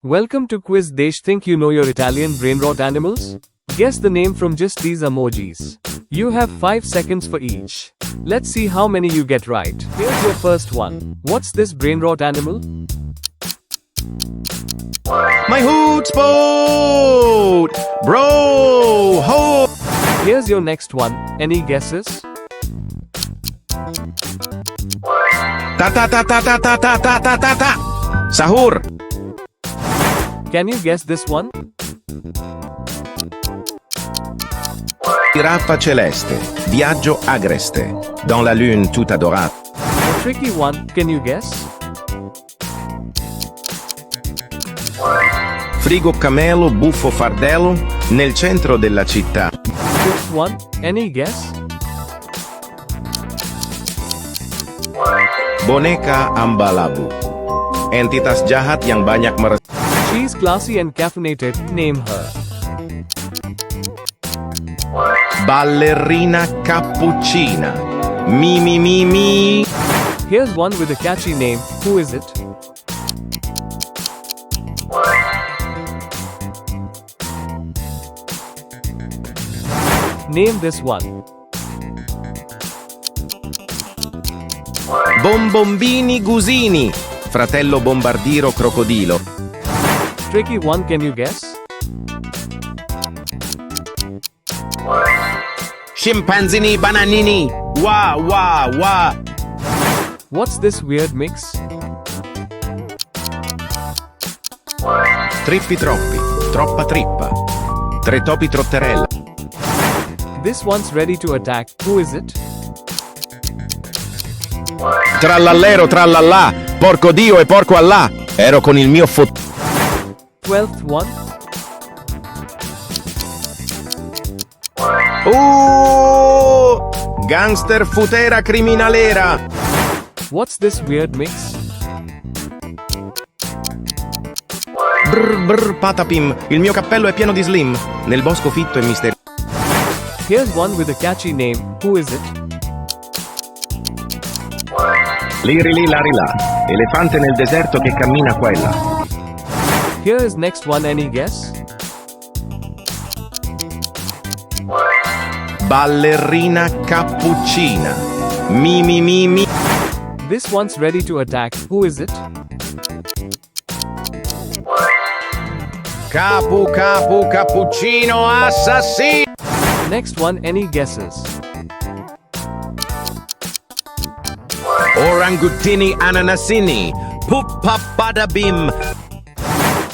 Welcome to Quiz Desh. Think you know your Italian brainrot animals? Guess the name from just these emojis. You have 5 seconds for each. Let's see how many you get right. Here's your first one. What's this brainrot animal? My hoot sport! Bro! Ho! Here's your next one. Any guesses? Ta ta ta ta ta ta ta ta ta ta ta! Sahur! Can you guess this one? Giraffa celeste, viaggio agreste, dans la lune tutta dorata. A tricky one. Can you guess? Frigo camelo, buffo fardello, nel centro della città. Fifth one. Any guess? Boneka ambalabu. Entitas jahat yang banyak She's classy and caffeinated. Name her. Ballerina Cappuccina. Mi mi mi mi. Here's one with a catchy name. Who is it? Name this one. Bombombini Gusini. Fratello Bombardino Crocodilo. Tricky one. Can you guess? Scimpanzini bananini. Wah wah wah. What's this weird mix? Trippi troppi, troppa trippa. Tre topi trotterella. This one's ready to attack. Who is it? Tralalero Tralala, porco Dio e porco Allah. Ero con il mio 12th one. Gangster futera criminalera. What's this weird mix? Brr brr patapim, il mio cappello è pieno di slim. Nel bosco fitto e misterioso. Here's one with a catchy name. Who is it? Lirili larila, elefante nel deserto che cammina qua e là. Here is next one. Any guess? Ballerina Cappuccina. Mi mi mi mi. This one's ready to attack. Who is it? Capu capu cappuccino assassino. Next one. Any guesses? Orangutini ananasini. Puppa badabim.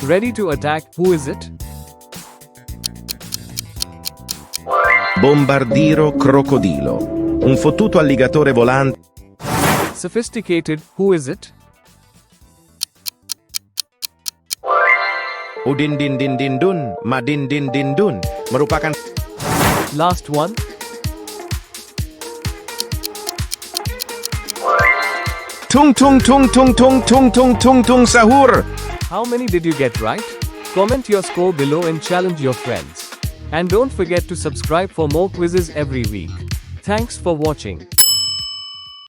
Ready to attack. Who is it? Bombardino Crocodilo. Un fottuto alligatore volante. Sophisticated. Who is it? Udin din din din dun, madin din din dun. Merupakan Last one. Tung Tung Tung Tung Tung Tung Tung Tung Tung Sahur. How many did you get right? Comment your score below and challenge your friends. And don't forget to subscribe for more quizzes every week. Thanks for watching.